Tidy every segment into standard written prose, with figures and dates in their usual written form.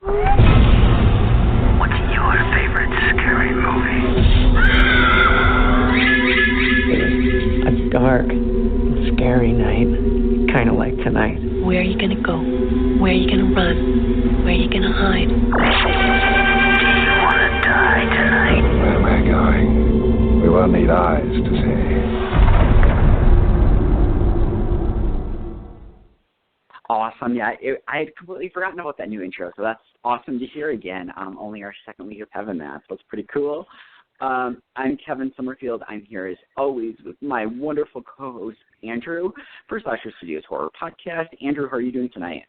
What's your favorite scary movie? A dark, scary night, kind of like tonight. Where are you gonna go? Where are you gonna run? Where are you gonna hide? Do you want to die tonight? Where we're going, we won't need eyes to see. Awesome. Yeah, I had completely forgotten about that new intro, so that's awesome to hear again. Only our second week of having that, so it's pretty cool. I'm Kevin Sommerfield. I'm here as always with my wonderful co-host, Andrew, for Slasher Studios Horror Podcast. Andrew, how are you doing tonight?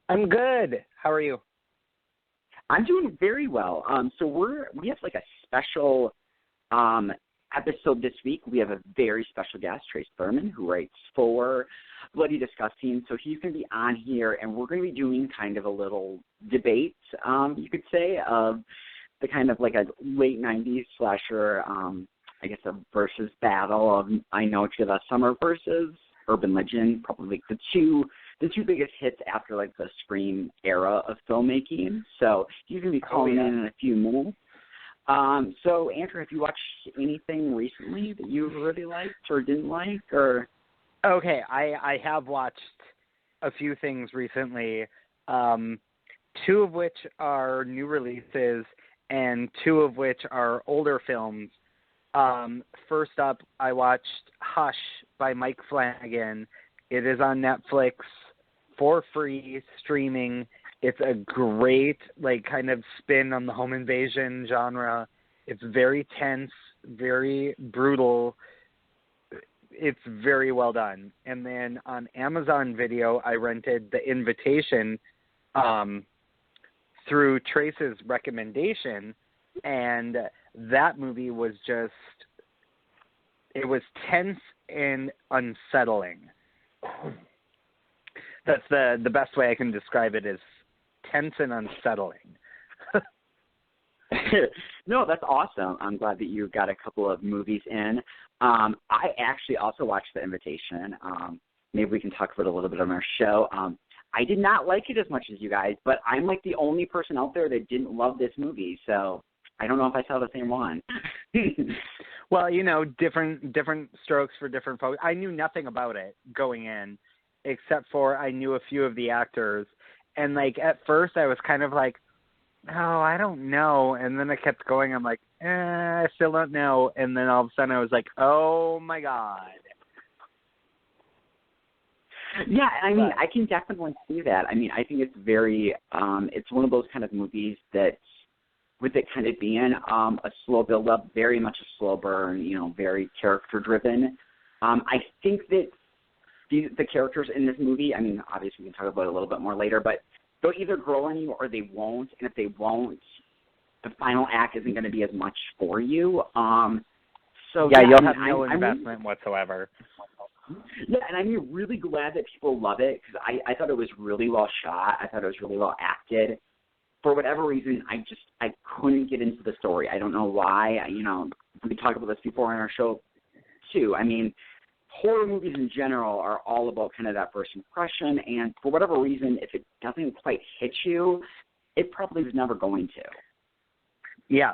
I'm good. How are you? I'm doing very well. So we have like a special episode this week. We have a very special guest, Trace Thurman, who writes for Bloody Disgusting. So he's going to be on here, and we're going to be doing kind of a little debate, you could say, of the kind of like a late 90s slasher, I guess, a versus battle of I Know What You Did Last Summer versus Urban Legend, probably like the two biggest hits after like the Scream era of filmmaking. So he's going to be calling in a few minutes. So Andrew, have you watched anything recently that you really liked or didn't like, or? Okay, I have watched a few things recently, two of which are new releases and two of which are older films. First up, I watched Hush by Mike Flanagan. It is on Netflix for free streaming. It's a great, like, kind of spin on the home invasion genre. It's very tense, very brutal. It's very well done. And then on Amazon Video, I rented The Invitation through Trace's recommendation, and that movie was just, it was tense and unsettling. That's the best way I can describe it, is tense and unsettling. No, that's awesome. I'm glad that you got a couple of movies in. I actually also watched The Invitation. Maybe we can talk about it a little bit on our show. I did not like it as much as you guys, but I'm like the only person out there that didn't love this movie, so I don't know if I saw the same one. Well, you know, different strokes for different folks. I knew nothing about it going in, except for I knew a few of the actors. And, like, at first I was kind of like, oh, I don't know. And then I kept going. I'm like, I still don't know. And then all of a sudden I was like, oh, my God. Yeah, I mean, I can definitely see that. I mean, I think it's very, it's one of those kind of movies that, with it kind of being a slow build-up, very much a slow burn, you know, very character-driven. I think that the characters in this movie, I mean, obviously we can talk about it a little bit more later, but they'll either grow on you or they won't. And if they won't, the final act isn't going to be as much for you. So you'll have no investment whatsoever. Yeah, and I'm really glad that people love it, because I thought it was really well shot. I thought it was really well acted. For whatever reason, I couldn't get into the story. I don't know why. You know, we talked about this before on our show, too. I mean, horror movies in general are all about kind of that first impression, and for whatever reason, if it doesn't quite hit you, it probably was never going to. Yeah.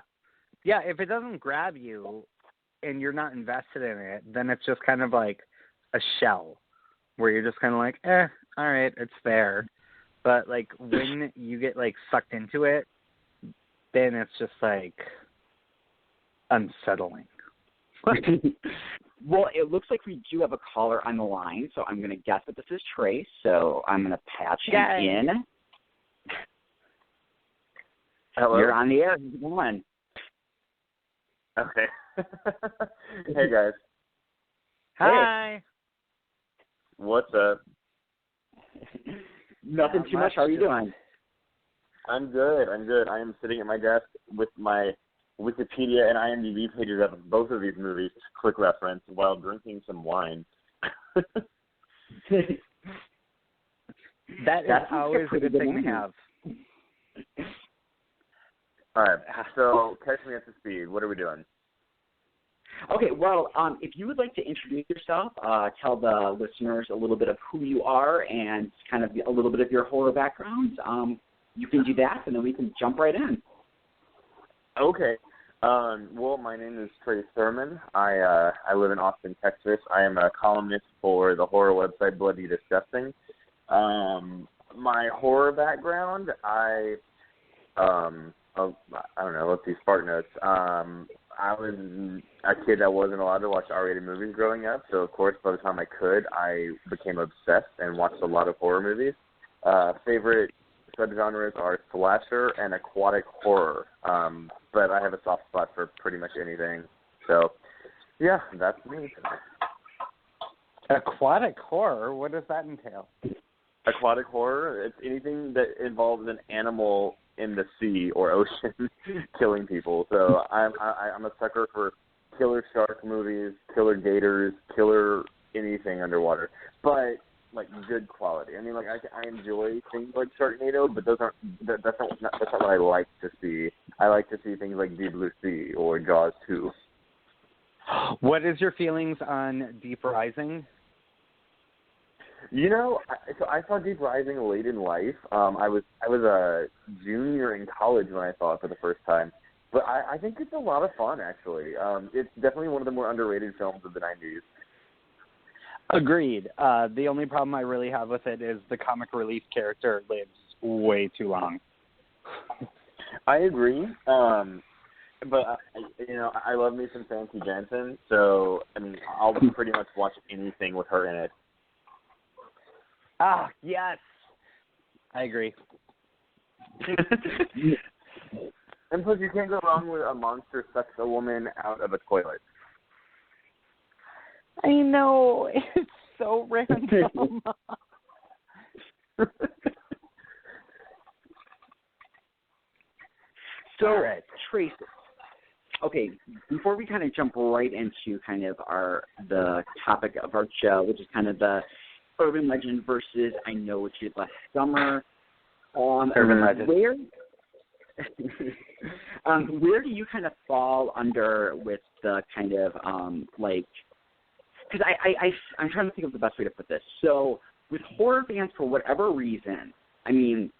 Yeah, if it doesn't grab you and you're not invested in it, then it's just kind of like a shell where you're just kind of like, all right, it's there. But, like, when you get, like, sucked into it, then it's just, like, unsettling. Well, it looks like we do have a caller on the line, so I'm going to guess that this is Trace, so I'm going to patch him in. Hello? You're on the air. How's it going? Okay. Hey, guys. Hi. Hey. What's up? Nothing too much. How are you doing? I'm good. I am sitting at my desk with my Wikipedia and IMDb pages of both of these movies, quick reference, while drinking some wine. That's always a good thing to have. All right, so catch me up to speed. What are we doing? Okay, well, if you would like to introduce yourself, tell the listeners a little bit of who you are and kind of a little bit of your horror background, you can do that, and then we can jump right in. Okay. Well, my name is Trey Thurman. I live in Austin, Texas. I am a columnist for the horror website Bloody Disgusting. My horror background, I don't know, let's see, Spark Notes. I was a kid that wasn't allowed to watch R-rated movies growing up, so of course by the time I could, I became obsessed and watched a lot of horror movies. Favorite subgenres are slasher and aquatic horror, but I have a soft spot for pretty much anything. So, yeah, that's me. Aquatic horror? What does that entail? Aquatic horror, it's anything that involves an animal in the sea or ocean killing people. So I'm a sucker for killer shark movies, killer gators, killer anything underwater, but like good quality. I mean, like I enjoy things like Sharknado, but that's not what I like to see. I like to see things like Deep Blue Sea or Jaws 2. What is your feelings on Deep Rising? You know, so I saw Deep Rising late in life. I was a junior in college when I saw it for the first time. But I think it's a lot of fun, actually. It's definitely one of the more underrated films of the 90s. Agreed. The only problem I really have with it is the comic relief character lives way too long. I agree. But, you know, I love me some Fancy Jansen. So, I mean, I'll pretty much watch anything with her in it. Ah, yes. I agree. And plus, you can't go wrong with a monster sucks a woman out of a toilet. I know. It's so random. So, all right. Trace, okay, before we kind of jump right into kind of the topic of our show, which is kind of the urban legend versus I Know What You Did Last Summer. Urban legend. Where do you kind of fall under with the kind of like? Because I'm trying to think of the best way to put this. So with horror fans, for whatever reason, I mean,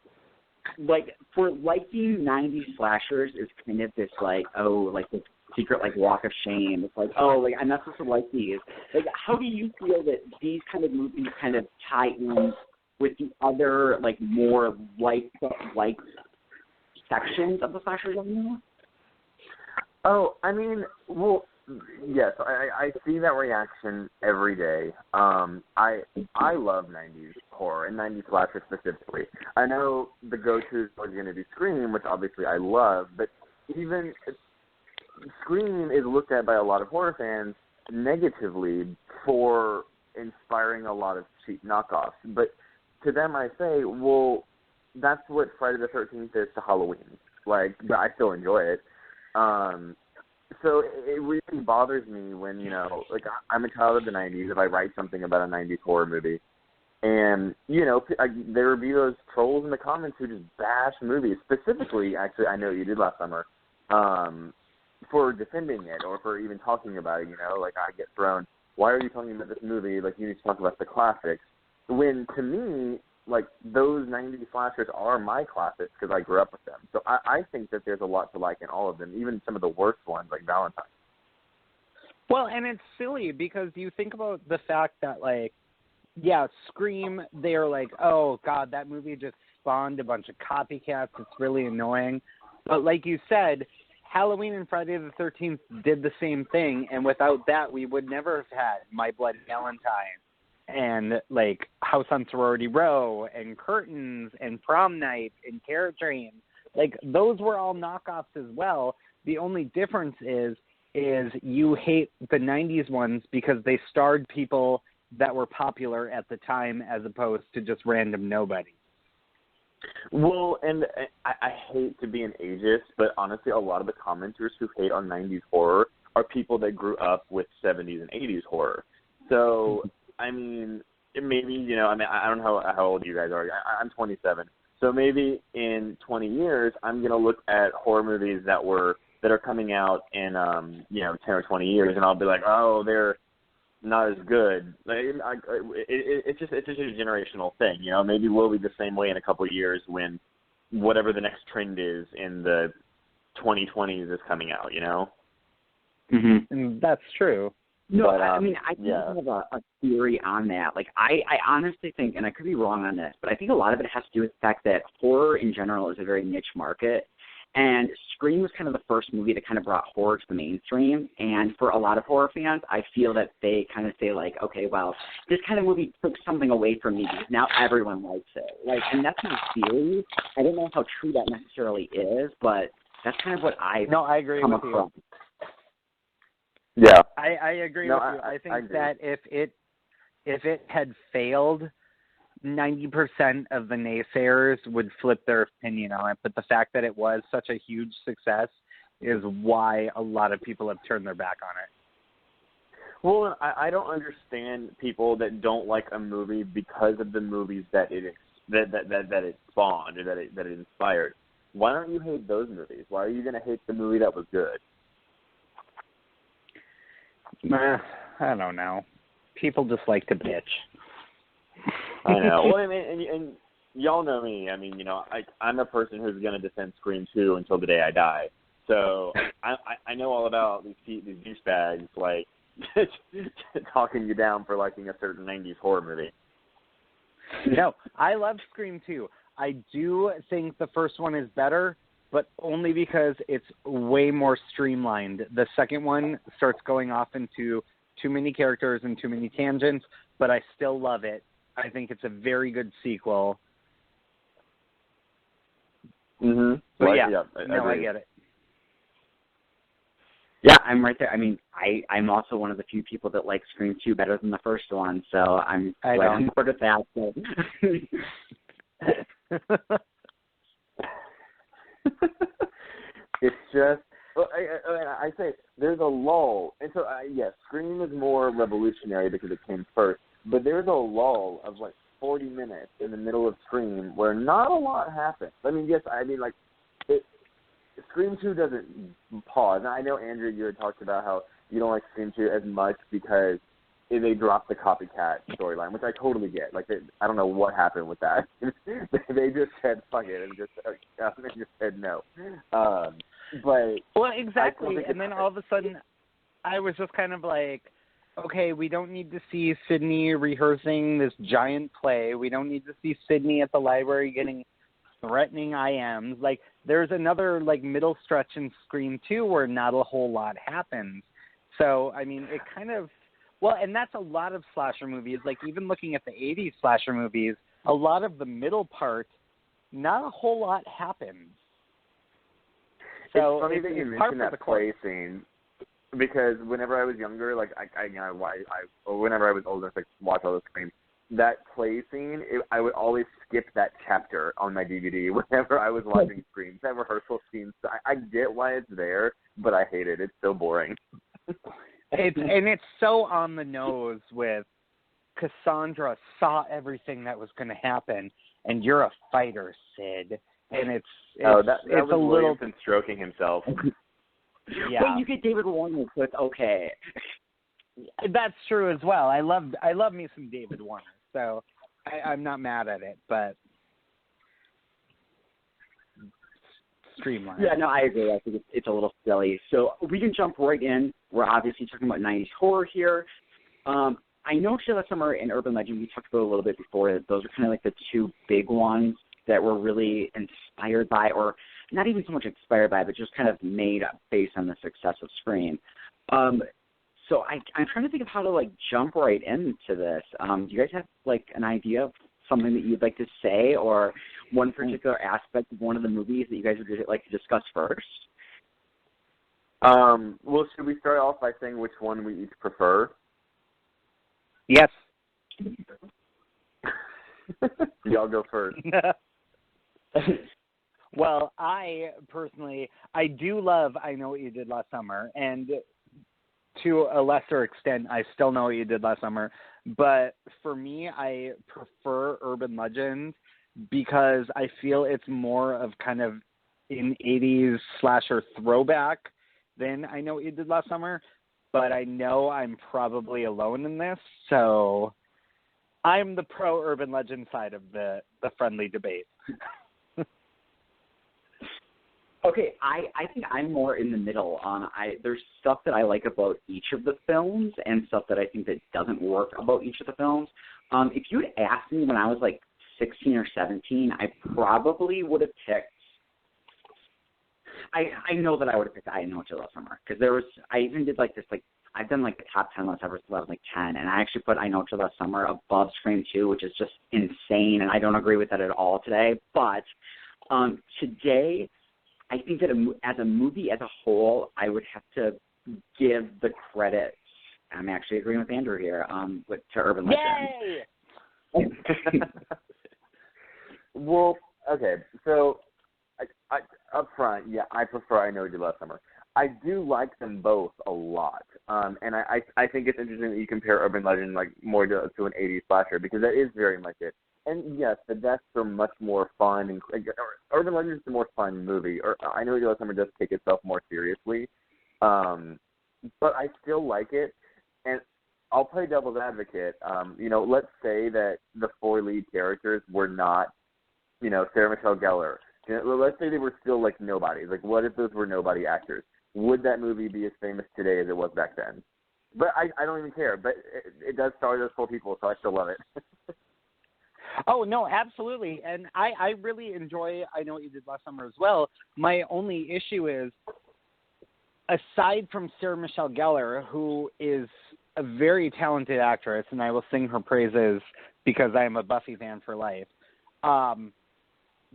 like for liking 90s slashers is kind of this like, oh, like this secret like walk of shame. It's like, oh, like I'm not supposed to like these. Like, how do you feel that these kind of movies kind of tie in with the other like more like sections of the slasher genre? Oh, I mean, well, yes, I see that reaction every day. I love 90s horror and 90s slasher specifically. I know the go-to is going to be Scream, which obviously I love, but even Scream is looked at by a lot of horror fans negatively for inspiring a lot of cheap knockoffs. But to them I say, well, that's what Friday the 13th is to Halloween. Like, but I still enjoy it. So it really bothers me when, you know, like I'm a child of the 90s if I write something about a 90s horror movie. And, you know, there would be those trolls in the comments who just bash movies. Specifically, actually, I Know What You Did Last Summer, for defending it or for even talking about it, you know. Like, I get thrown, why are you talking about this movie? Like, you need to talk about the classics. When, to me, like, those 90s slashers are my classics because I grew up with them. So I think that there's a lot to like in all of them, even some of the worst ones like Valentine. Well, and it's silly because you think about the fact that, like, yeah, Scream, they're like, oh, God, that movie just spawned a bunch of copycats. It's really annoying. But like you said, Halloween and Friday the 13th did the same thing, and without that, we would never have had My Bloody Valentine and, like, House on Sorority Row and Curtains and Prom Night and Carrot Train. Like, those were all knockoffs as well. The only difference is you hate the 90s ones because they starred people that were popular at the time as opposed to just random nobody. Well, and I hate to be an ageist, but honestly, a lot of the commenters who hate on 90s horror are people that grew up with 70s and 80s horror. So, I mean, maybe, you know, I mean, I don't know how old you guys are. I'm 27. So maybe in 20 years, I'm going to look at horror movies that are coming out in, 10 or 20 years, and I'll be like, oh, they're not as good. Like, it's just a generational thing, you know. Maybe we'll be the same way in a couple of years when whatever the next trend is in the 2020s is coming out, you know? Mm-hmm. And that's true. No, But, I mean, I yeah. have a theory on that. Like, I honestly think, and I could be wrong on this, but I think a lot of it has to do with the fact that horror in general is a very niche market. And Scream was kind of the first movie that kind of brought horror to the mainstream. And for a lot of horror fans, I feel that they kind of say, like, okay, well, this kind of movie took something away from me because now everyone likes it. Like, and that's my theory. I don't know how true that necessarily is, but that's kind of what I agree come with across. you. Yeah. I agree with you. I think that if it had failed, 90% of the naysayers would flip their opinion on it. But the fact that it was such a huge success is why a lot of people have turned their back on it. Well, I don't understand people that don't like a movie because of the movies that it spawned or that it inspired. Why don't you hate those movies? Why are you going to hate the movie that was good? I don't know. People just like to bitch. I know. Well, I mean, and y'all know me. I mean, you know, I'm a person who's going to defend Scream 2 until the day I die. So I know all about these douchebags, like, talking you down for liking a certain 90s horror movie. No, I love Scream 2. I do think the first one is better, but only because it's way more streamlined. The second one starts going off into too many characters and too many tangents, but I still love it. I think it's a very good sequel. Mm-hmm. But well, yeah, I get it. Yeah, I'm right there. I mean, I'm also one of the few people that like Scream 2 better than the first one, so I'm right on board with that. So. It's just, I say there's a lull, and so yes, Scream is more revolutionary because it came first. But there's a lull of like 40 minutes in the middle of Scream where not a lot happens. I mean, yes, like Scream 2 doesn't pause. Now, I know, Andrew, you had talked about how you don't like Scream 2 as much because they dropped the copycat storyline, which I totally get. Like, I don't know what happened with that. They just said fuck it and just said no. But well, exactly. And then all of a sudden, I was just kind of like, okay, we don't need to see Sydney rehearsing this giant play. We don't need to see Sydney at the library getting threatening IMs. Like, there's another, like, middle stretch in Scream 2 where not a whole lot happens. So, I mean, it kind of, well, and that's a lot of slasher movies. Like, even looking at the 80s slasher movies, a lot of the middle part, not a whole lot happens. So it's funny that you mentioned that play scene. Because whenever I was younger, like whenever I was older, like watch all those Screams, that play scene, I would always skip that chapter on my DVD whenever I was watching Screams. That rehearsal scene, I get why it's there, but I hate it. It's so boring. It's so on the nose with Cassandra saw everything that was going to happen, and you're a fighter, Sid. And it's was a little Williamson stroking himself. Yeah. Well, you get David Warner, so it's okay. That's true as well. I love me some David Warner, so I'm not mad at it, but streamlined. Yeah, no, I agree. I think it's a little silly. So we can jump right in. We're obviously talking about 90s horror here. I know She Last Summer and Urban Legend, we talked about a little bit before. Those are kind of like the two big ones that were really inspired by, or not even so much inspired by, but just kind of made up based on the success of Scream. So I'm trying to think of how to, like, jump right into this. Do you guys have, like, an idea of something that you'd like to say, or one particular aspect of one of the movies that you guys would like to discuss first? Well, should we start off by saying which one we each prefer? Yes. Y'all go first. Well, I personally, I do love I Know What You Did Last Summer, and to a lesser extent, I still Know What You Did Last Summer, but for me, I prefer Urban Legend because I feel it's more of kind of an 80s slasher throwback than I Know What You Did Last Summer, but I know I'm probably alone in this, so I'm the pro-Urban Legend side of the friendly debate. Okay, I think I'm more in the middle. There's stuff that I like about each of the films and stuff that I think that doesn't work about each of the films. If you'd asked me when I was like 16 or 17, I probably would have picked. I know that I would have picked I Know What You Love Summer, because I even did like this, like I've done like the top 10 list ever since I was like 10, and I actually put I Know What You Love Summer above Scream 2, which is just insane, and I don't agree with that at all today. But today, I think that as a movie as a whole, I would have to give the credit. I'm actually agreeing with Andrew here to Urban Legend. Yay! Well, okay, so I up front, yeah, I prefer I Know You Love Summer. I do like them both a lot, and I think it's interesting that you compare Urban Legend like more to an 80s slasher, because that is very much it. And yes, the deaths are much more fun, and Urban Legend is the more fun movie. Or I Know You Love Summer does take itself more seriously, but I still like it. And I'll play devil's advocate. Let's say that the 4 lead characters were not, Sarah Michelle Gellar. Let's say they were still like nobodies. Like, what if those were nobody actors? Would that movie be as famous today as it was back then? But I don't even care. But it does star those 4 people, so I still love it. Oh, no, absolutely. And I really enjoy I Know What You Did Last Summer as well. My only issue is, aside from Sarah Michelle Gellar, who is a very talented actress, and I will sing her praises because I am a Buffy fan for life,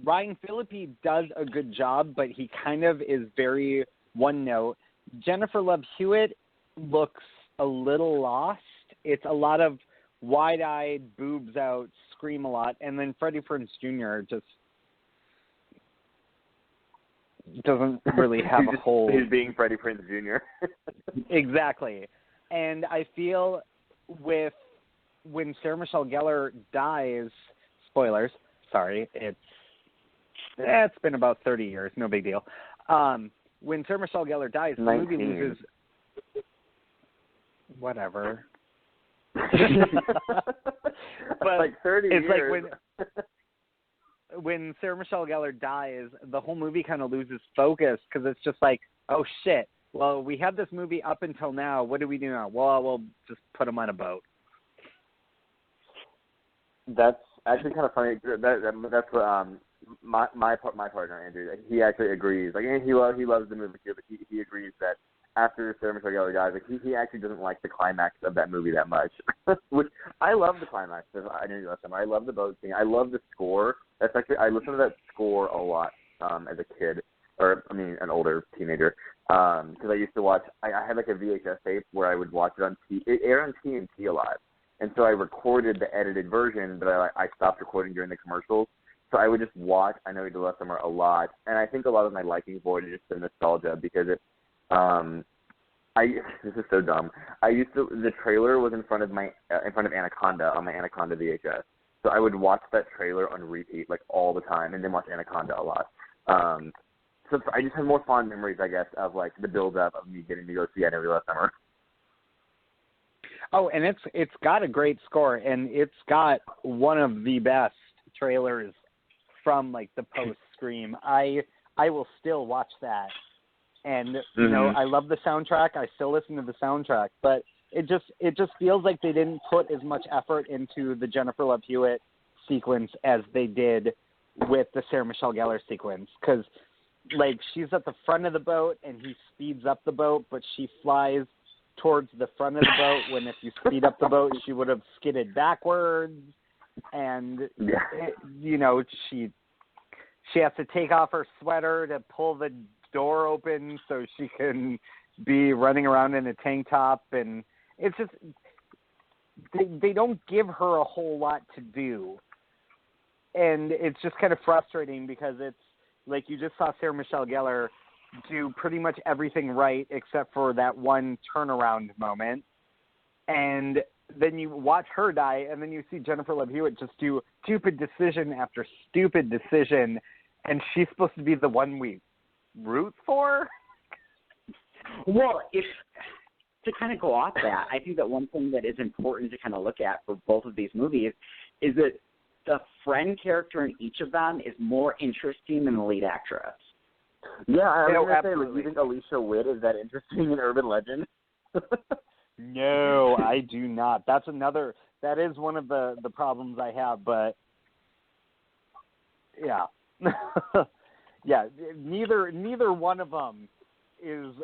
Ryan Phillippe does a good job, but he kind of is very one note. Jennifer Love Hewitt looks a little lost. It's a lot of wide-eyed, boobs out, scream a lot, and then Freddie Prinze Jr. just doesn't really have a whole... He's being Freddie Prinze Jr. Exactly. And I feel when Sarah Michelle Gellar dies, spoilers, sorry, it's been about 30 years, no big deal. When Sarah Michelle Gellar dies, the movie loses... Whatever. But like 30 it's years. Like when Sarah Michelle Gellar dies, the whole movie kind of loses focus, because it's just like, oh shit, well, we had this movie up until now, what do we do now? Well, we'll just put him on a boat. That's actually kind of funny. That's what my partner Andrew, he actually agrees. Like, he loves the movie too, but he agrees that after Sarah Michelle Gellar dies, like, he actually doesn't like the climax of that movie that much. Which I love the climax of I Know You Love Summer. I love the boat scene. I love the score. That's actually, I listened to that score a lot as a kid, or I mean an older teenager, because I used to watch. I had like a VHS tape where I would watch it on it aired on TNT a lot, and so I recorded the edited version, but I stopped recording during the commercials. So I would just watch I Know You Love Summer a lot, and I think a lot of my liking for it is just the nostalgia, because it. This is so dumb. The trailer was in front of Anaconda on my Anaconda VHS. So I would watch that trailer on repeat like all the time, and then watch Anaconda a lot. So I just have more fond memories, I guess, of like the build up of me getting to go see I Know You Love Summer. Oh, and it's got a great score, and it's got one of the best trailers from like the post Scream. I will still watch that. And, I love the soundtrack. I still listen to the soundtrack. But it just feels like they didn't put as much effort into the Jennifer Love Hewitt sequence as they did with the Sarah Michelle Gellar sequence. Because, like, she's at the front of the boat, and he speeds up the boat, but she flies towards the front of the boat, when if you speed up the boat, she would have skidded backwards. And, she has to take off her sweater to pull the door open so she can be running around in a tank top, and it's just they don't give her a whole lot to do, and it's just kind of frustrating, because it's like you just saw Sarah Michelle Gellar do pretty much everything right except for that one turnaround moment, and then you watch her die, and then you see Jennifer Love Hewitt just do stupid decision after stupid decision, and she's supposed to be the one we root for? Well, to kind of go off that, I think that one thing that is important to kind of look at for both of these movies is that the friend character in each of them is more interesting than the lead actress. Yeah, I was No, going to say, like, absolutely. you think Alicia Witt is that interesting in Urban Legend? No, I do not. That is one of the problems I have, but yeah. Yeah, neither one of them is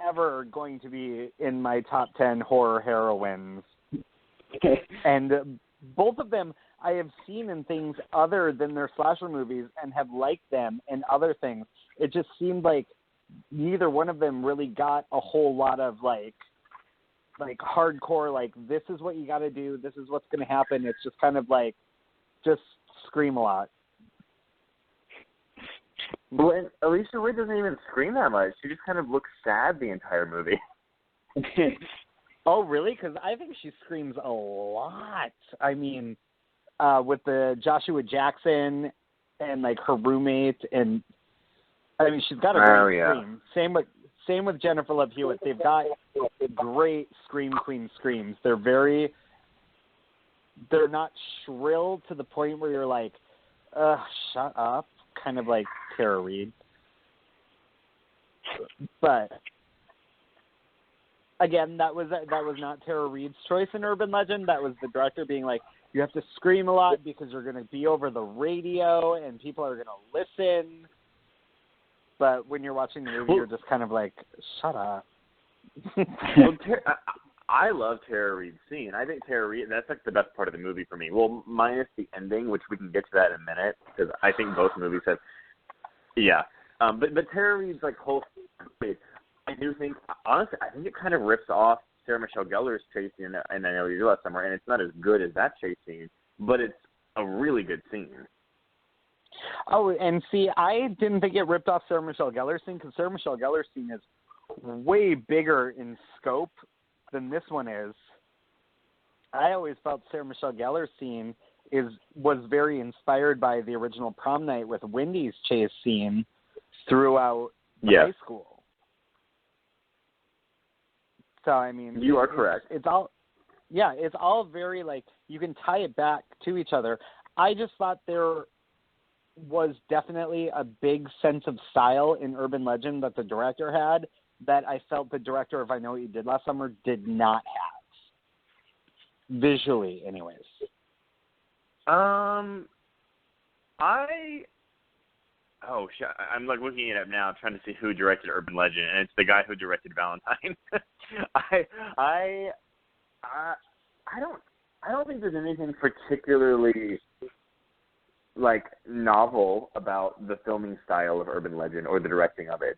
ever going to be in my top 10 horror heroines. And both of them I have seen in things other than their slasher movies and have liked them in other things. It just seemed like neither one of them really got a whole lot of like hardcore, like, this is what you got to do, this is what's going to happen. It's just kind of like, just scream a lot. Well, Alicia Witt doesn't even scream that much. She just kind of looks sad the entire movie. Oh, really? Because I think she screams a lot. I mean, with the Joshua Jackson and, like, her roommate, and, I mean, she's got a great scream. Same with Jennifer Love Hewitt. They've got great scream queen screams. They're not shrill to the point where you're like, shut up, kind of like Tara Reid. But again, that was not Tara Reid's choice in Urban Legend. That was the director being like, you have to scream a lot because you're going to be over the radio and people are going to listen. But when you're watching the movie, you're just kind of like, shut up. Well, I love Tara Reid's scene. I think Tara Reid, that's like the best part of the movie for me. Well, minus the ending, which we can get to that in a minute, because I think both movies have, yeah. But Tara Reid's like whole, I do think, honestly, I think it kind of rips off Sarah Michelle Gellar's chase scene, and I Know You Did Last Summer, and it's not as good as that chase scene, but it's a really good scene. Oh, and see, I didn't think it ripped off Sarah Michelle Gellar's scene, because Sarah Michelle Gellar's scene is way bigger in scope than this one is. I always felt Sarah Michelle Gellar's scene was very inspired by the original Prom Night with Wendy's chase scene throughout high school. So, I mean, you are correct. It's all very, like, you can tie it back to each other. I just thought there was definitely a big sense of style in Urban Legend that the director had that I felt the director of I Know What You Did Last Summer did not have. Visually, anyways. I'm like looking it up now, trying to see who directed Urban Legend, and it's the guy who directed Valentine. I don't think there's anything particularly like novel about the filming style of Urban Legend or the directing of it.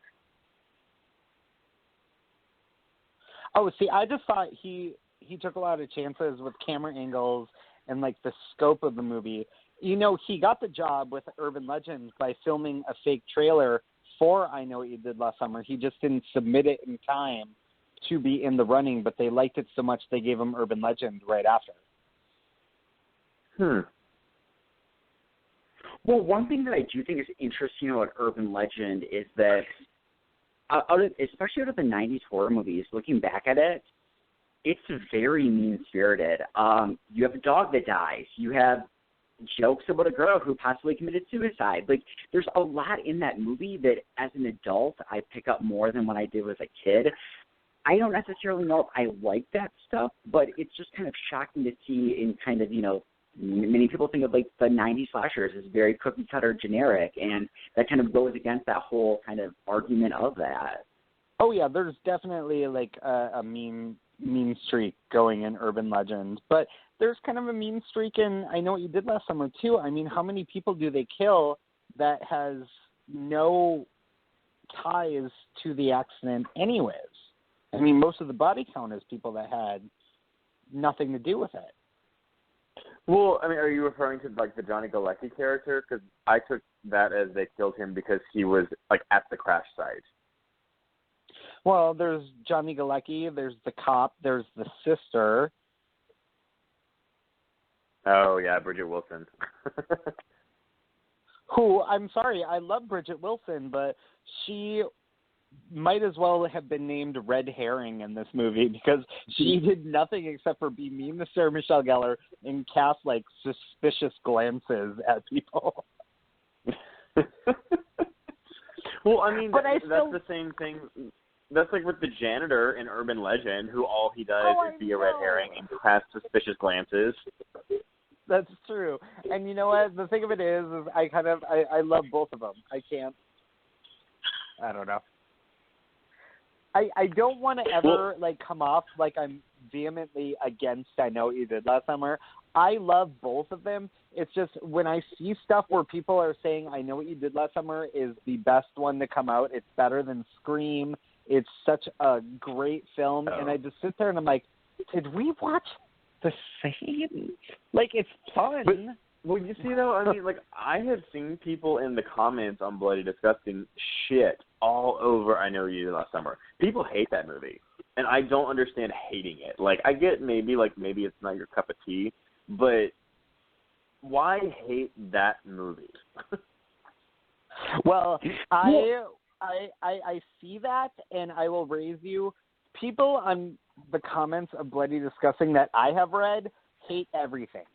Oh, see, I just thought he took a lot of chances with camera angles and, like, the scope of the movie. You know, he got the job with Urban Legends by filming a fake trailer for I Know What You Did Last Summer. He just didn't submit it in time to be in the running, but they liked it so much they gave him Urban Legend right after. Well, one thing that I do think is interesting about Urban Legend is that, especially out of the 90s horror movies, looking back at it, it's very mean-spirited. You have a dog that dies. You have jokes about a girl who possibly committed suicide. Like, there's a lot in that movie that, as an adult, I pick up more than what I did as a kid. I don't necessarily know if I like that stuff, but it's just kind of shocking to see in kind of, you know, many people think of, like, the 90s slashers as very cookie-cutter generic, and that kind of goes against that whole kind of argument of that. Oh, yeah, there's definitely, like, a mean streak going in Urban Legend. But there's kind of a mean streak in I Know What You Did Last Summer, too. I mean, how many people do they kill that has no ties to the accident anyways? I mean, most of the body count is people that had nothing to do with it. Well, I mean, are you referring to, like, the Johnny Galecki character? Because I took that as they killed him because he was, like, at the crash site. Well, there's Johnny Galecki, there's the cop, there's the sister. Oh, yeah, Bridget Wilson. Who, I'm sorry, I love Bridget Wilson, but she might as well have been named Red Herring in this movie because she did nothing except for be mean to Sarah Michelle Gellar and cast, like, suspicious glances at people. Well, I mean, but that's still... the same thing. That's like with the janitor in Urban Legend, who all he does is be a red herring and cast suspicious glances. That's true. And you know what? The thing of it is I love both of them. I don't know. I don't want to ever, come off like I'm vehemently against I Know What You Did Last Summer. I love both of them. It's just when I see stuff where people are saying I Know What You Did Last Summer is the best one to come out, it's better than Scream, it's such a great film, and I just sit there and I'm like, did we watch the same? It's fun. But, well, you see, though, I mean, I have seen people in the comments on Bloody Disgusting shit all over I Know What You Did Last Summer. People hate that movie, and I don't understand hating it. I get maybe it's not your cup of tea, but why hate that movie? Well, I see that, and I will raise you. People on the comments of Bloody Disgusting that I have read hate everything.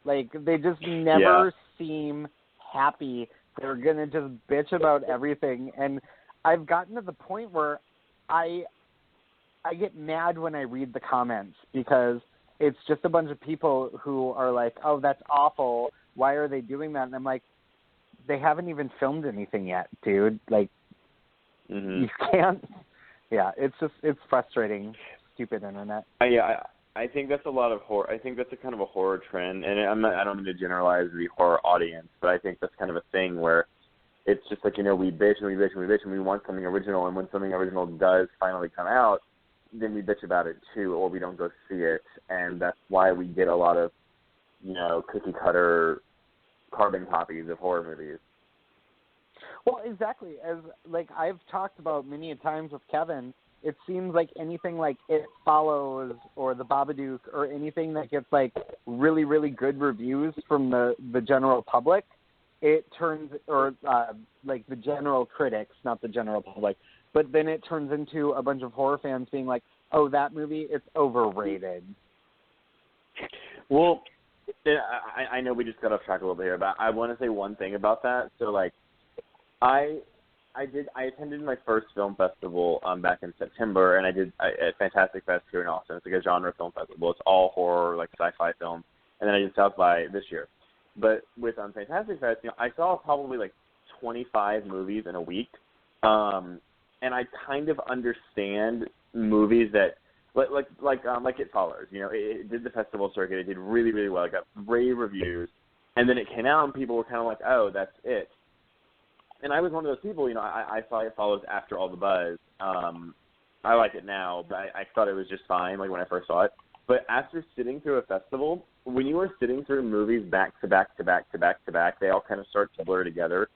They just never seem happy. They're going to just bitch about everything. And I've gotten to the point where I get mad when I read the comments because it's just a bunch of people who are like, oh, that's awful. Why are they doing that? And I'm like, they haven't even filmed anything yet, dude. You can't. Yeah, it's frustrating. Stupid internet. I think that's a lot of horror. I think that's a kind of a horror trend, and I don't mean to generalize the horror audience, but I think that's kind of a thing where it's just we bitch and we bitch and we bitch and we want something original, and when something original does finally come out, then we bitch about it too, or we don't go see it, and that's why we get a lot of, cookie cutter carbon copies of horror movies. Well, exactly. As I've talked about many a times with Kevin, it seems like anything like It Follows or The Babadook or anything that gets really, really good reviews from the general public, it turns, or the general critics, not the general public, but then it turns into a bunch of horror fans being like, oh, that movie, it's overrated. Well, I know we just got off track a little bit here, but I want to say one thing about that. So, I attended my first film festival back in September, and I did at Fantastic Fest here in Austin. It's a genre film festival. It's all horror, sci-fi films. And then I did South by this year. But with Fantastic Fest, I saw probably 25 movies in a week, and I kind of understand movies that like It Follows. It did the festival circuit. It did really, really well. It got rave reviews, and then it came out, and people were kind of like, "Oh, that's it." And I was one of those people, I saw It Follows after all the buzz. I like it now, but I thought it was just fine, when I first saw it. But after sitting through a festival, when you are sitting through movies back to back to back to back to back, they all kind of start to blur together.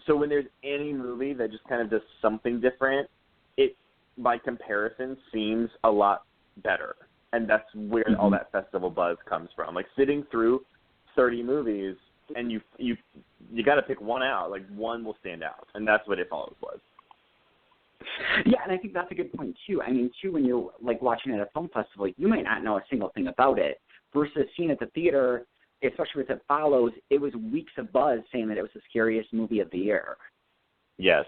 So when there's any movie that just kind of does something different, it, by comparison, seems a lot better. And that's where all that festival buzz comes from. Sitting through 30 movies, and you got to pick one out. One will stand out, and that's what It Follows was. Yeah, and I think that's a good point too. I mean, too, when you're watching at a film festival, you might not know a single thing about it. Versus seeing at the theater, especially with It Follows, it was weeks of buzz saying that it was the scariest movie of the year. Yes.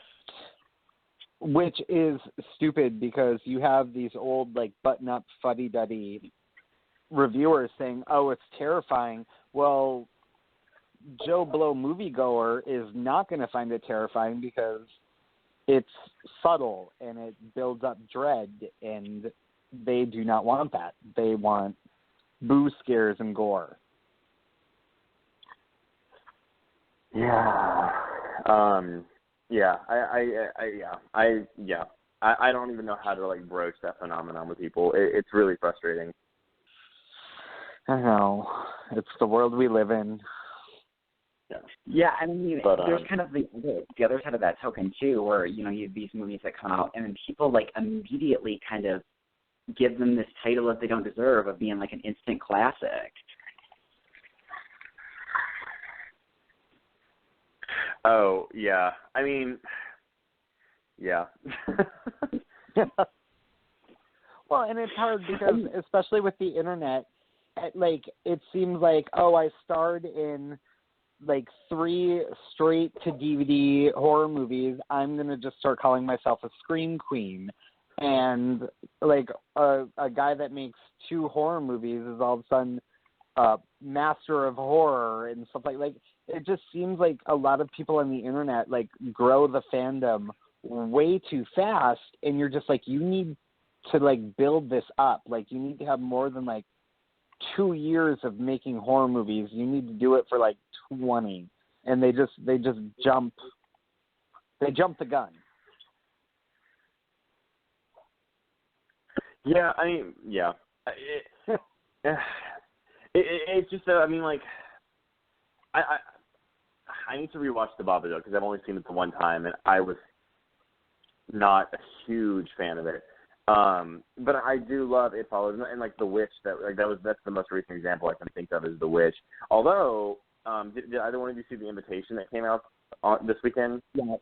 Which is stupid because you have these old button-up fuddy-duddy reviewers saying, "Oh, it's terrifying." Well, Joe Blow moviegoer is not going to find it terrifying because it's subtle and it builds up dread, and they do not want that. They want boo scares and gore. Yeah. I don't even know how to broach that phenomenon with people. It's really frustrating. I know. It's the world we live in. Yeah, I mean, there's kind of the other side of that token too, where you have these movies that come out, and then people immediately kind of give them this title that they don't deserve of being an instant classic. Oh yeah, I mean, yeah. Well, and it's hard because, especially with the internet, it seems like, oh, I starred in like 3 straight to DVD horror movies, I'm gonna just start calling myself a scream queen. And like a guy that makes 2 horror movies is all of a sudden master of horror and stuff like. It just seems like a lot of people on the internet like grow the fandom way too fast, and you're just like, you need to like build this up. Like you need to have more than like 2 years of making horror movies. You need to do it for like 20, and they just jump the gun. Yeah, I mean, yeah. It's just, I mean, like, I need to rewatch The Babadook because I've only seen it the one time, and I was not a huge fan of it. But I do love It Follows, and like The Witch. That's the most recent example I can think of is The Witch. Although, did either one of you see The Invitation that came out this weekend? Yeah.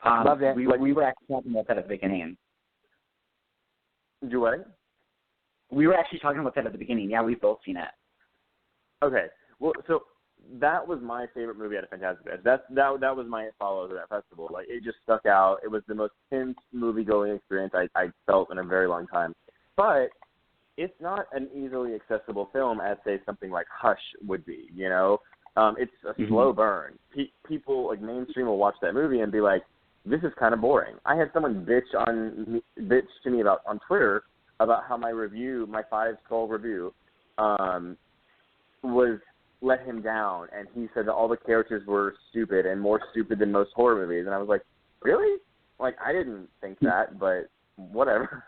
Loved it. We were actually talking about that at the beginning. Do what? We were actually talking about that at the beginning. Yeah, we've both seen it. Okay. Well, so that was my favorite movie at a Fantastic Fest. That was my follow to that festival. Like, it just stuck out. It was the most intense movie-going experience I felt in a very long time. But it's not an easily accessible film as, say, something like Hush would be, you know? It's a slow burn. People, like, mainstream will watch that movie and be like, this is kind of boring. I had someone bitch to me about on Twitter about how my 5-star review was let him down, and he said that all the characters were stupid and more stupid than most horror movies. And I was like, really? Like, I didn't think that, but whatever.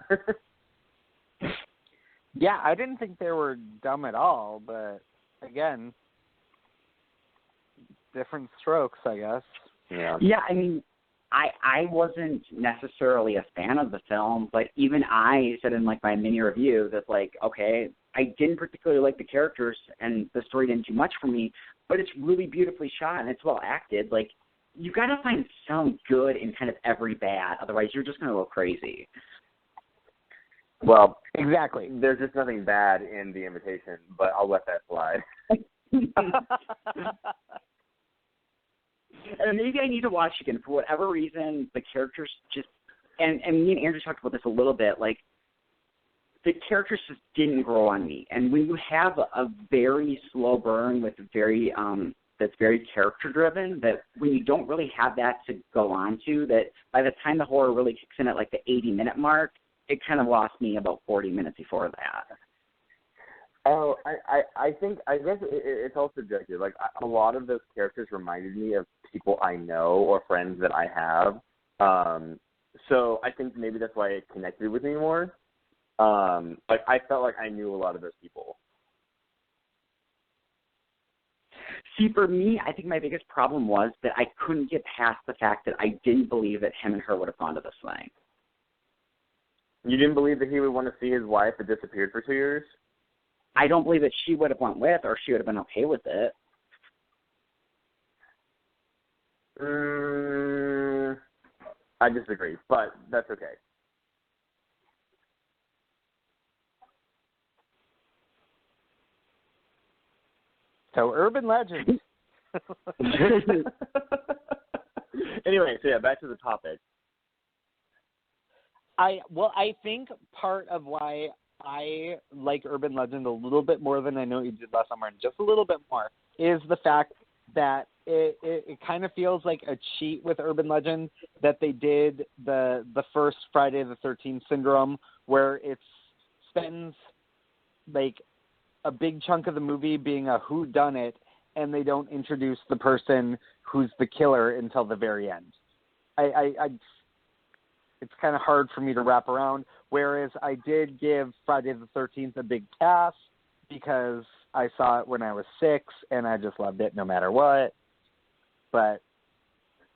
Yeah, I didn't think they were dumb at all, but again, different strokes, I guess. Yeah. Yeah, I mean, I wasn't necessarily a fan of the film, but even I said in like my mini review that like, okay, I didn't particularly like the characters and the story didn't do much for me, but it's really beautifully shot and it's well acted. Like, you got to find some good in kind of every bad, otherwise you're just going to go crazy. Well, exactly. There's just nothing bad in The Invitation, but I'll let that slide. And maybe I need to watch again. For whatever reason, the characters just, and me and Andrew talked about this a little bit, like, the characters just didn't grow on me. And when you have a very slow burn with that's very character-driven, that when you don't really have that to go on to, that by the time the horror really kicks in at, like, the 80-minute mark, it kind of lost me about 40 minutes before that. Oh, I guess it's all subjective. Like, a lot of those characters reminded me of people I know or friends that I have. So I think maybe that's why it connected with me more. Like, I felt like I knew a lot of those people. See, for me, I think my biggest problem was that I couldn't get past the fact that I didn't believe that him and her would have gone to this thing. You didn't believe that he would want to see his wife that disappeared for 2 years? I don't believe that she would have went with, or she would have been okay with it. I disagree, but that's okay. So, urban legend. Anyway, so yeah, back to the topic. I think part of why I like urban legend a little bit more than I know you did last summer, and just a little bit more, is the fact that it kind of feels like a cheat with urban legend that they did the first Friday the 13th syndrome, where it spends like a big chunk of the movie being a whodunit, and they don't introduce the person who's the killer until the very end. It's kind of hard for me to wrap around, whereas I did give Friday the 13th a big pass because I saw it when I was 6, and I just loved it no matter what. But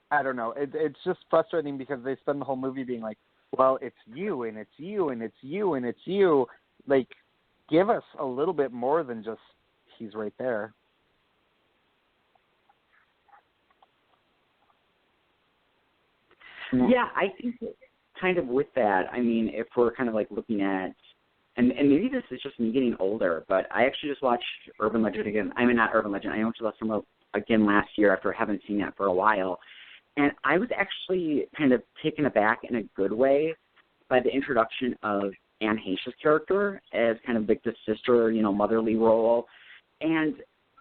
I don't know. It's just frustrating because they spend the whole movie being like, well, it's you, and it's you, and it's you, and it's you. Like, give us a little bit more than just he's right there. Yeah, I think that kind of with that, I mean, if we're kind of like looking at, and maybe this is just me getting older, but I actually just watched Urban Legend again. I mean, not Urban Legend. I watched again last year after having seen that for a while. And I was actually kind of taken aback in a good way by the introduction of Anne Heche's character as kind of like the sister, motherly role. And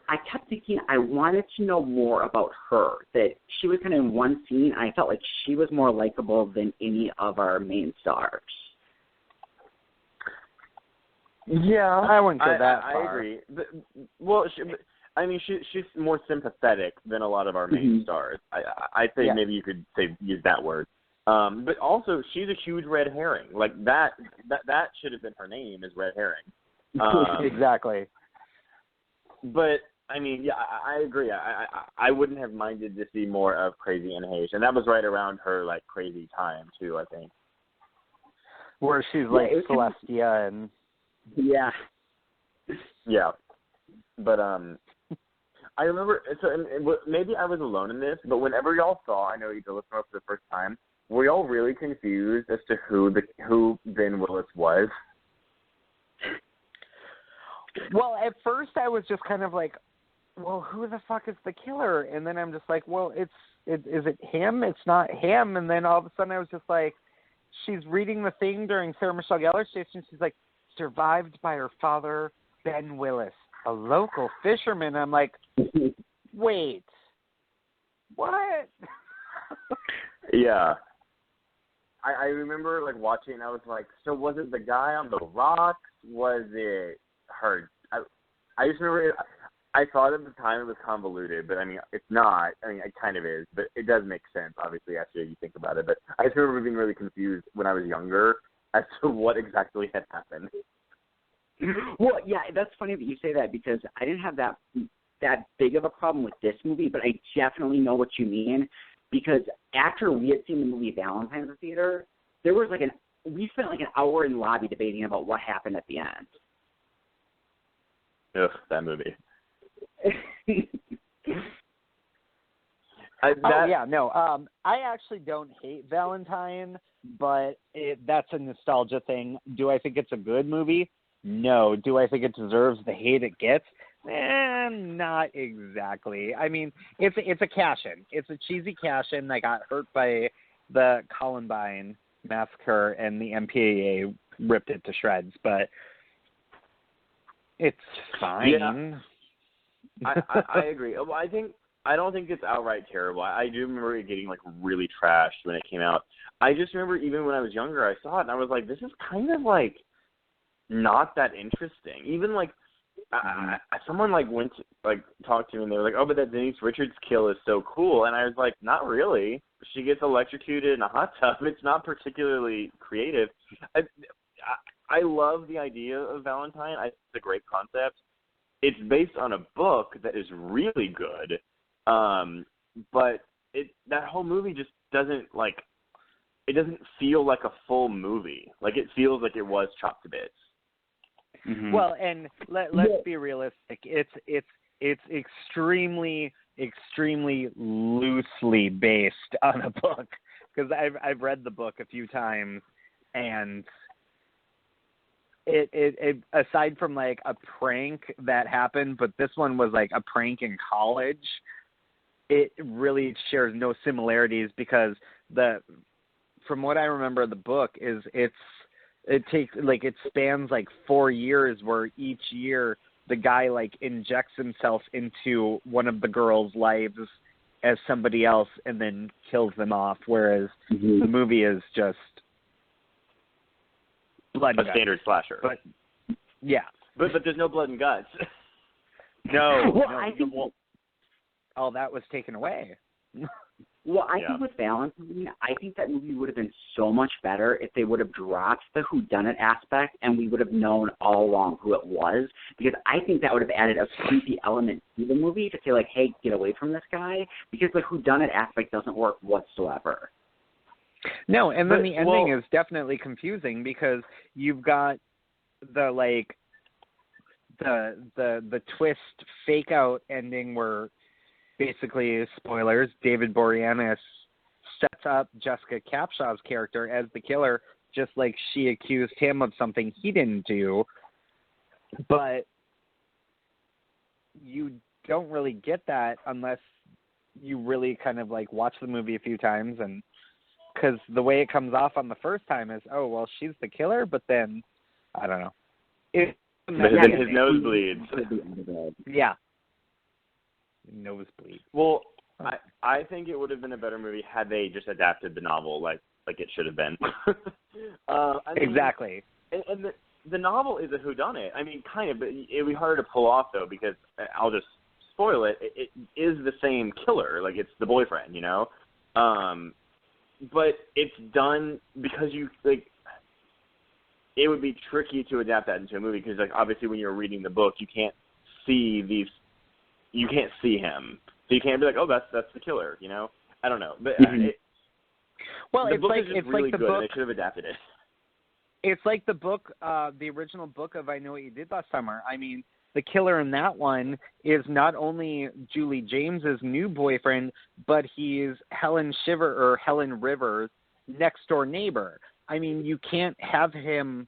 I kept thinking I wanted to know more about her, that she was kind of in one scene. I felt like she was more likable than any of our main stars. Yeah, I wouldn't go that far. I agree. She's more sympathetic than a lot of our main stars. I say maybe you could use that word. But also, she's a huge red herring. Like that should have been her name, is Red Herring. Exactly. But I mean, yeah, I agree. I wouldn't have minded to see more of Crazy Anne Heche, and that was right around her like crazy time too, I think. Where she's like Celestia and. Yeah. Yeah. But I remember, maybe I was alone in this, but whenever y'all saw, I know you listened for the first time, were y'all really confused as to who Ben Willis was? Well, at first I was just kind of like, well, who the fuck is the killer? And then I'm just like, well, is it him? It's not him. And then all of a sudden I was just like, she's reading the thing during Sarah Michelle Gellar's station. She's like, survived by her father, Ben Willis, a local fisherman. I'm like, wait, what? Yeah. I remember like watching and I was like, so was it the guy on the rocks? Was it her? I just remember I thought at the time it was convoluted, but I mean, it's not. I mean, it kind of is, but it does make sense, obviously, after you think about it. But I just remember being really confused when I was younger as to what exactly had happened. Well, yeah, that's funny that you say that because I didn't have that big of a problem with this movie, but I definitely know what you mean because after we had seen the movie Valentine at the theater, there was we spent like an hour in the lobby debating about what happened at the end. Ugh, that movie. I actually don't hate Valentine, but that's a nostalgia thing. Do I think it's a good movie? No. Do I think it deserves the hate it gets? Not exactly. I mean, it's a cash-in. It's a cheesy cash-in that got hurt by the Columbine massacre, and the MPAA ripped it to shreds, but it's fine. Yeah. I agree. Well, I don't think it's outright terrible. I do remember it getting like really trashed when it came out. I just remember even when I was younger, I saw it and I was like, this is kind of like not that interesting. Even like someone like went to, like talked to me and they were like, oh, but that Denise Richards kill is so cool, and I was like, not really. She gets electrocuted in a hot tub. It's not particularly creative. I love the idea of Valentine. I think it's a great concept. It's based on a book that is really good, but that whole movie just doesn't it doesn't feel like a full movie. Like it feels like it was chopped to bits. Mm-hmm. Well, and let's be realistic. It's extremely loosely based on a book because I've read the book a few times, and it aside from like a prank that happened, but this one was like a prank in college. It really shares no similarities because from what I remember of the book is it spans like 4 years where each year the guy like injects himself into one of the girls' lives as somebody else and then kills them off, whereas the movie is just blood and guts. Standard slasher. But yeah. But there's no blood and guts. No. Well, no. I think all that was taken away. Well, I think with Valentine, I think that movie would have been so much better if they would have dropped the whodunit aspect and we would have known all along who it was, because I think that would have added a creepy element to the movie to say, like, hey, get away from this guy, because the whodunit aspect doesn't work whatsoever. No, and then the ending is definitely confusing because you've got the twist fake out ending where basically, spoilers, David Boreanaz sets up Jessica Capshaw's character as the killer, just like she accused him of something he didn't do. But you don't really get that unless you really kind of like watch the movie a few times, and because the way it comes off on the first time is, oh, well, she's the killer, but then, I don't know. Then his nose bleeds. Yeah. Nosebleed. Well, I think it would have been a better movie had they just adapted the novel like it should have been. Exactly. And the novel is a whoddunit. I mean, kind of, but it would be harder to pull off, though, because I'll just spoil it. It is the same killer. Like, it's the boyfriend, you know? But it's done because it would be tricky to adapt that into a movie because, like, obviously when you're reading the book, you can't see him. So you can't be like, oh, that's the killer, you know? I don't know. But the book is just really good, and they should have adapted it. It's like the book, the original book of I Know What You Did Last Summer. I mean, the killer in that one is not only Julie James's new boyfriend, but he's Helen Rivers' next door neighbor. I mean, you can't have him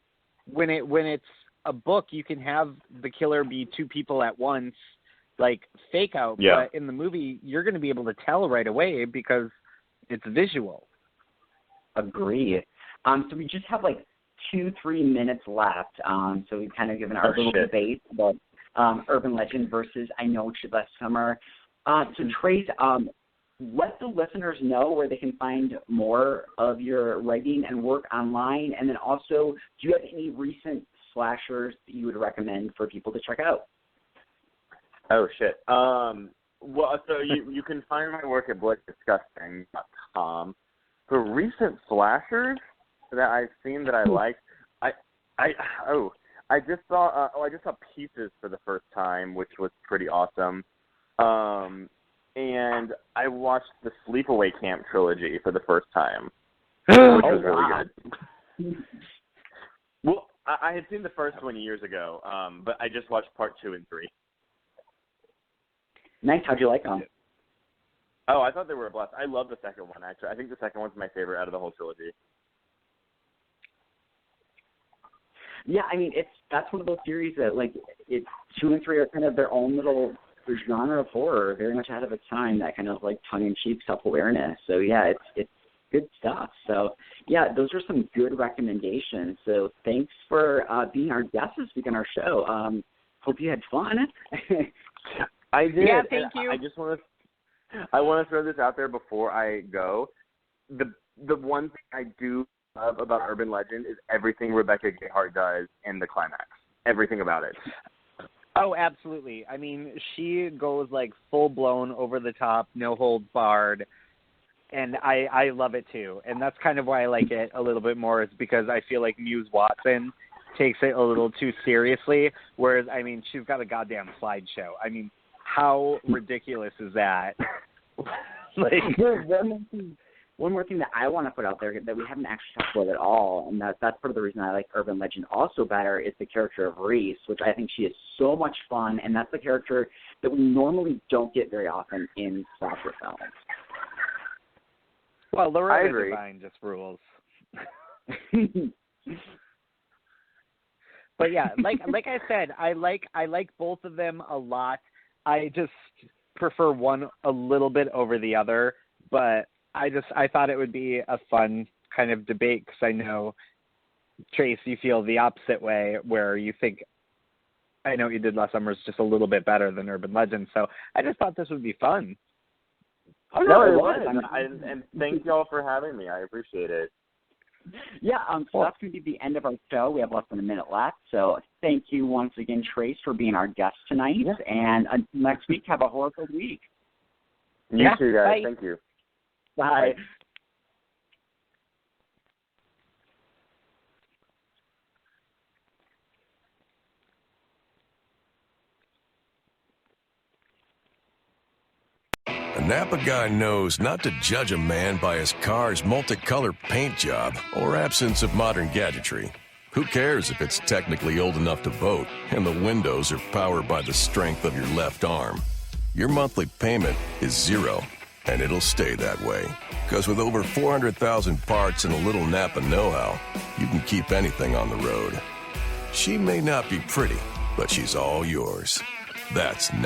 when it's a book. You can have the killer be two people at once, like fake out. Yeah. But in the movie, you're going to be able to tell right away because it's visual. Agree. So we just have like 2-3 minutes left. So we've kind of given our little debate about urban legend versus I Know What You Did Last Summer. So Trace, let the listeners know where they can find more of your writing and work online, and then also, do you have any recent slashers that you would recommend for people to check out? Oh shit. Well, so you can find my work at bloodydisgusting.com. For recent slashers that I've seen that I liked, I just saw Pieces for the first time, which was pretty awesome. And I watched the Sleepaway Camp trilogy for the first time, which was really good. Well, I had seen the first one years ago, but I just watched part 2 and 3. Nice. How'd you like them? Oh, I thought they were a blast. I love the second one, actually. I think the second one's my favorite out of the whole trilogy. Yeah, I mean, that's one of those series that, like, 2 and 3 are kind of their own little genre of horror, very much ahead of its time, that kind of, like, tongue-in-cheek self-awareness. So, yeah, it's good stuff. So, yeah, those are some good recommendations. So thanks for being our guest this week on our show. Hope you had fun. I did. Yeah, thank you. I just want to throw this out there before I go. The one thing I do love about Urban Legend is everything Rebecca Gayheart does in the climax. Everything about it. Oh, absolutely. I mean, she goes like full-blown, over-the-top, no holds barred, and I love it too. And that's kind of why I like it a little bit more, is because I feel like Muse Watson takes it a little too seriously, whereas, I mean, she's got a goddamn slideshow. I mean, how ridiculous is that? Like, one more thing that I want to put out there that we haven't actually talked about at all, and that's part of the reason I like Urban Legend also better, is the character of Reese, which I think she is so much fun, and that's the character that we normally don't get very often in slasher films. Well, Loretta Devine just rules. But yeah, like I said, I like both of them a lot. I just prefer one a little bit over the other, but I thought it would be a fun kind of debate, because I know, Trace, you feel the opposite way, where you think I Know What You Did Last Summer is just a little bit better than Urban Legend. So I just thought this would be fun. Oh, no, it was. And thank y'all for having me. I appreciate it. Yeah, so that's going to be the end of our show. We have less than a minute left. So thank you once again, Trace, for being our guest tonight. Yeah. And next week, have a horrible week. You too, guys. Bye. Thank you. Bye. A Napa guy knows not to judge a man by his car's multicolor paint job or absence of modern gadgetry. Who cares if it's technically old enough to vote and the windows are powered by the strength of your left arm? Your monthly payment is zero, and it'll stay that way. Because with over 400,000 parts and a little Napa know-how, you can keep anything on the road. She may not be pretty, but she's all yours. That's